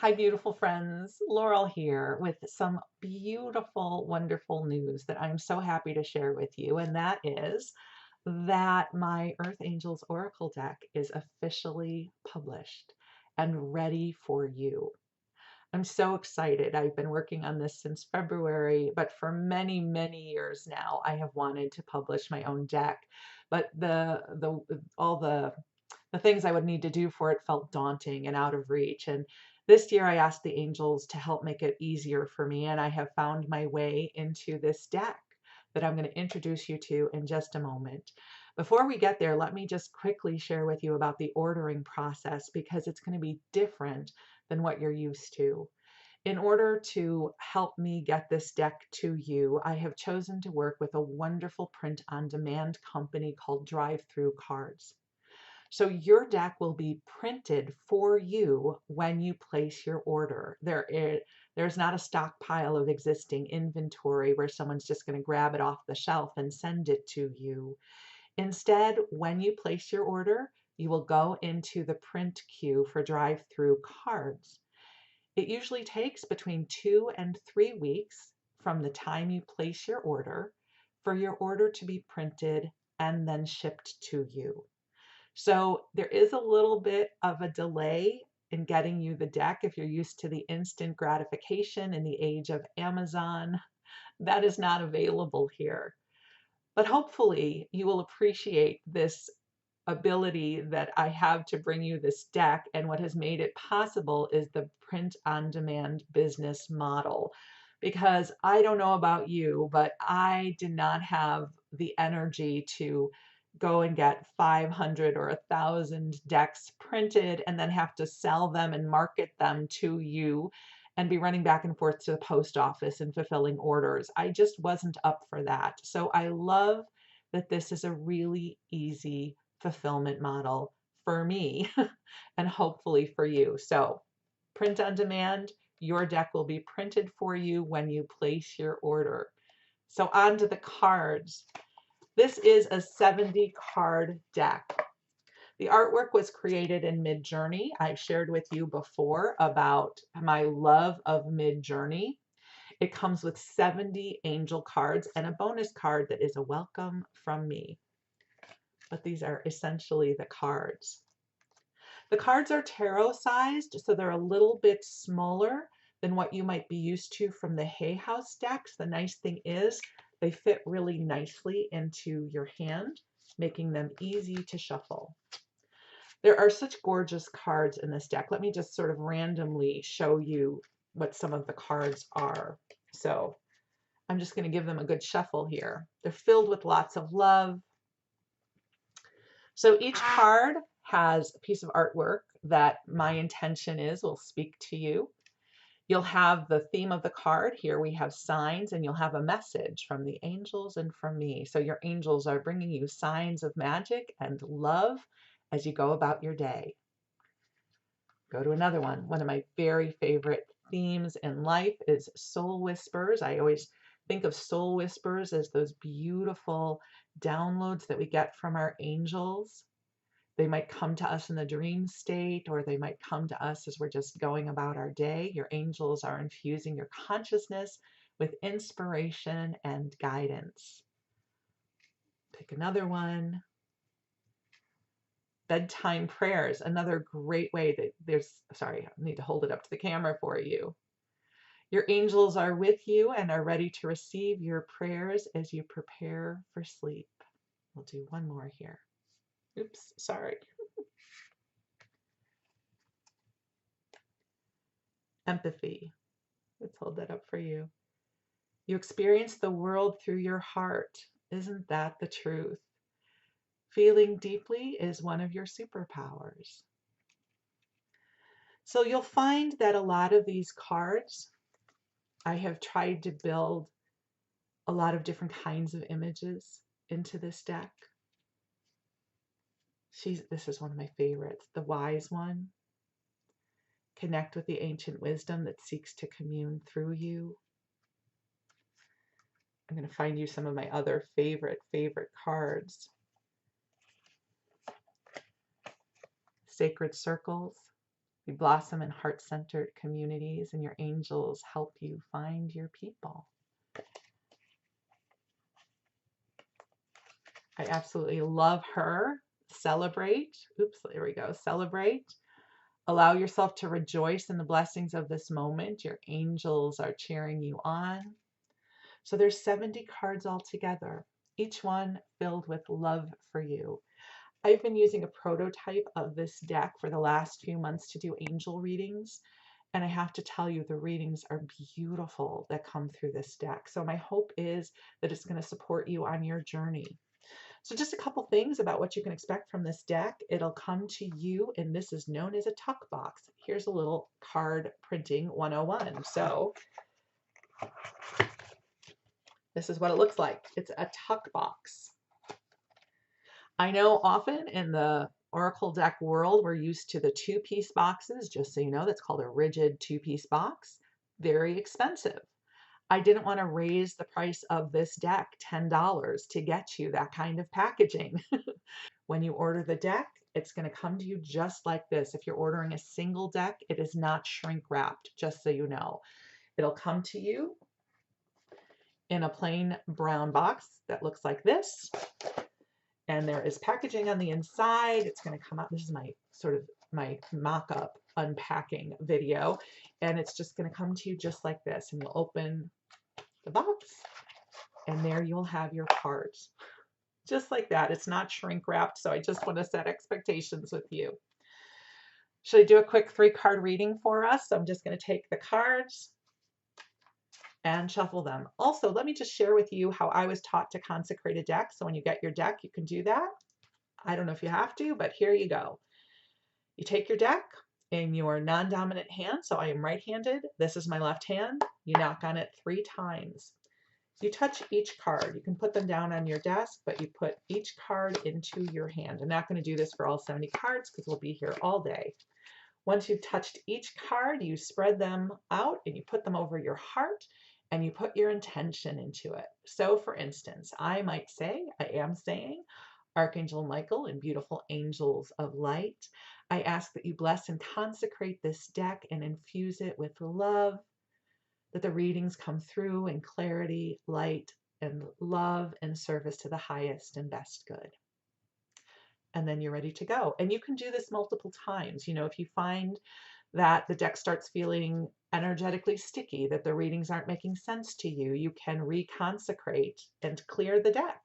Hi, beautiful friends. Laurel here with some beautiful, wonderful news that I'm so happy to share with you. And that is that my Earth Angels Oracle deck is officially published and ready for you. I'm so excited. I've been working on this since February, but for many, many years now, I have wanted to publish my own deck. But all the things I would need to do for it felt daunting and out of reach. And this year I asked the angels to help make it easier for me, and I have found my way into this deck that I'm going to introduce you to in just a moment. Before we get there, let me just quickly share with you about the ordering process because it's going to be different than what you're used to. In order to help me get this deck to you, I have chosen to work with a wonderful print on demand company called Drive Through Cards. So your deck will be printed for you when you place your order. There's not a stockpile of existing inventory where someone's just going to grab it off the shelf and send it to you. Instead, when you place your order, you will go into the print queue for drive-through cards. It usually takes between 2 and 3 weeks from the time you place your order for your order to be printed and then shipped to you. So there is a little bit of a delay in getting you the deck if you're used to the instant gratification in the age of Amazon. That is not available here. But hopefully you will appreciate this ability that I have to bring you this deck, and what has made it possible is the print on demand business model. Because I don't know about you, but I did not have the energy to go and get 500 or 1,000 decks printed and then have to sell them and market them to you and be running back and forth to the post office and fulfilling orders. I just wasn't up for that. So I love that this is a really easy fulfillment model for me and hopefully for you. So print on demand, your deck will be printed for you when you place your order. So on to the cards. This is a 70 card deck. The artwork was created in Midjourney. I've shared with you before about my love of Midjourney. It comes with 70 angel cards and a bonus card that is a welcome from me. But these are essentially the cards. The cards are tarot sized, so they're a little bit smaller than what you might be used to from the Hay House decks. The nice thing is they fit really nicely into your hand, making them easy to shuffle. There are such gorgeous cards in this deck. Let me just sort of randomly show you what some of the cards are. So I'm just going to give them a good shuffle here. They're filled with lots of love. So each card has a piece of artwork that my intention is will speak to you. You'll have the theme of the card. Here we have signs, and you'll have a message from the angels and from me. So your angels are bringing you signs of magic and love as you go about your day. Go to another one. One of my very favorite themes in life is soul whispers. I always think of soul whispers as those beautiful downloads that we get from our angels. They might come to us in the dream state, or they might come to us as we're just going about our day. Your angels are infusing your consciousness with inspiration and guidance. Pick another one. Bedtime prayers, another great way that sorry, I need to hold it up to the camera for you. Your angels are with you and are ready to receive your prayers as you prepare for sleep. We'll do one more here. Oops, sorry. Empathy. Let's hold that up for you. You experience the world through your heart. Isn't that the truth? Feeling deeply is one of your superpowers. So you'll find that a lot of these cards, I have tried to build a lot of different kinds of images into this deck. This is one of my favorites, the wise one. Connect with the ancient wisdom that seeks to commune through you. I'm going to find you some of my other favorite cards. Sacred circles. You blossom in heart-centered communities, and your angels help you find your people. I absolutely love her. Celebrate. Oops, there we go. Celebrate. Allow yourself to rejoice in the blessings of this moment. Your angels are cheering you on. So there's 70 cards altogether, each one filled with love for you. I've been using a prototype of this deck for the last few months to do angel readings. And I have to tell you, the readings are beautiful that come through this deck. So my hope is that it's going to support you on your journey. So just a couple things about what you can expect from this deck. It'll come to you, and this is known as a tuck box. Here's a little card printing 101. So this is what it looks like. It's a tuck box. I know often in the Oracle deck world, we're used to the two-piece boxes. Just so you know, that's called a rigid two-piece box. Very expensive. I didn't want to raise the price of this deck $10 to get you that kind of packaging. When you order the deck, it's going to come to you just like this. If you're ordering a single deck, it is not shrink wrapped, just so you know. It'll come to you in a plain brown box that looks like this. And there is packaging on the inside. It's going to come out. This is my my mock-up unpacking video. And it's just going to come to you just like this. And you'll open the box, and there you'll have your cards. Just like that. It's not shrink wrapped. So I just want to set expectations with you. Should I do a quick 3-card reading for us? So I'm just going to take the cards and shuffle them. Also, let me just share with you how I was taught to consecrate a deck. So when you get your deck, you can do that. I don't know if you have to, but here you go. You take your deck in your non-dominant hand. So I am right-handed. This is my left hand. You knock on it 3 times. You touch each card. You can put them down on your desk, but you put each card into your hand. I'm not going to do this for all 70 cards because we'll be here all day. Once you've touched each card, you spread them out and you put them over your heart and you put your intention into it. So for instance, I might say, I am saying, Archangel Michael and beautiful angels of light, I ask that you bless and consecrate this deck and infuse it with love, that the readings come through in clarity, light, and love and service to the highest and best good. And then you're ready to go. And you can do this multiple times. You know, if you find that the deck starts feeling energetically sticky, that the readings aren't making sense to you, you can reconsecrate and clear the deck.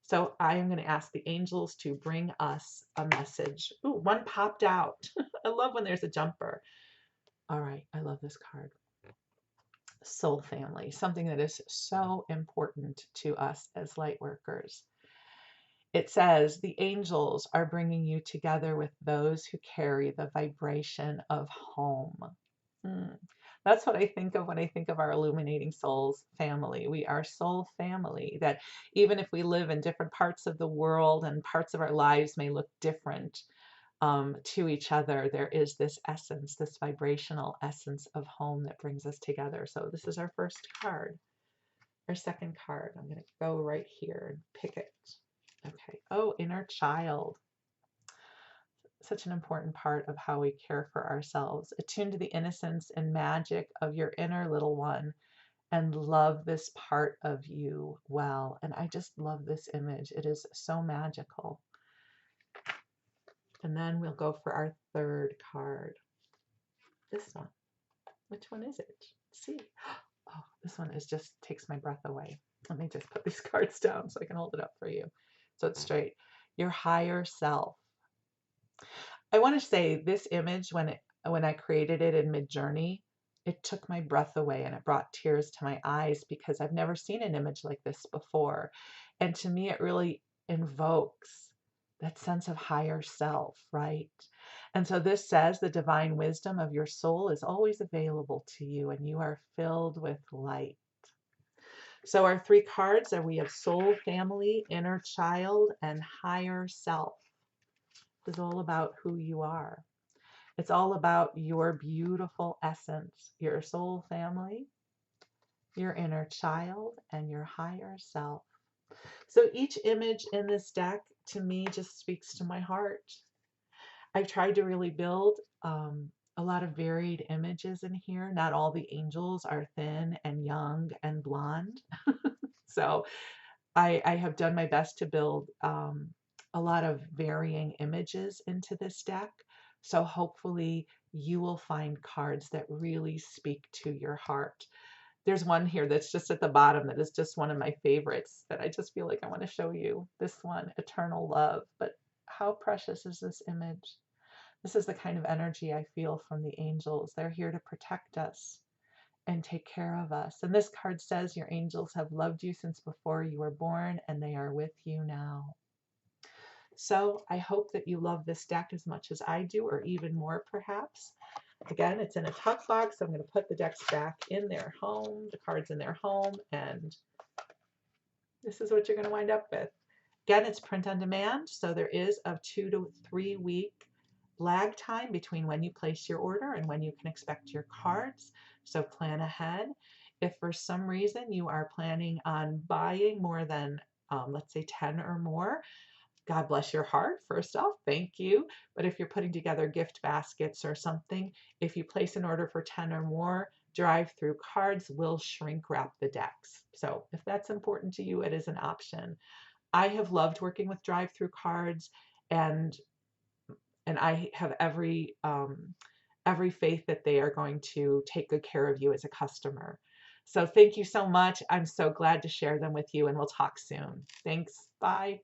So I am going to ask the angels to bring us a message. Ooh, one popped out. I love when there's a jumper. All right, I love this card. Soul family, something that is so important to us as light workers. It says, the angels are bringing you together with those who carry the vibration of home. That's what I think of when I think of our Illuminating Souls family. We are soul family, that even if we live in different parts of the world and parts of our lives may look different to each other, there is this essence, this vibrational essence of home that brings us together. So this is our first card. Our second card, I'm going to go right here and pick it. Okay. Oh, inner child. Such an important part of how we care for ourselves. Attune to the innocence and magic of your inner little one and love this part of you well. And I just love this image. It is so magical. And then we'll go for our third card. This one. Which one is it? Let's see. Oh, this one is just takes my breath away. Let me just put these cards down so I can hold it up for you. So it's straight. Your higher self. I want to say this image, when I created it in Midjourney, it took my breath away and it brought tears to my eyes because I've never seen an image like this before. And to me, it really invokes that sense of higher self, right? And so this says the divine wisdom of your soul is always available to you and you are filled with light. So our 3 cards are, we have soul family, inner child, and higher self. It's all about who you are. It's all about your beautiful essence, your soul family, your inner child, and your higher self. So each image in this deck to me just speaks to my heart. I've tried to really build a lot of varied images in here. Not all the angels are thin and young and blonde. So I have done my best to build a lot of varying images into this deck. So hopefully you will find cards that really speak to your heart. There's one here that's just at the bottom that is just one of my favorites that I just feel like I want to show you. This one, Eternal Love. But how precious is this image? This is the kind of energy I feel from the angels. They're here to protect us and take care of us. And this card says your angels have loved you since before you were born, and they are with you now. So I hope that you love this deck as much as I do, or even more perhaps. Again, it's in a tuck box. I'm going to put the decks back in their home, the cards in their home, and this is what you're going to wind up with. Again, it's print on demand, so there is a 2 to 3 week lag time between when you place your order and when you can expect your cards. So plan ahead. If for some reason you are planning on buying more than, let's say 10 or more, God bless your heart, first off, thank you. But if you're putting together gift baskets or something, if you place an order for 10 or more, drive-through cards will shrink wrap the decks. So if that's important to you, it is an option. I have loved working with drive-through cards, and I have every faith that they are going to take good care of you as a customer. So thank you so much. I'm so glad to share them with you, and we'll talk soon. Thanks. Bye.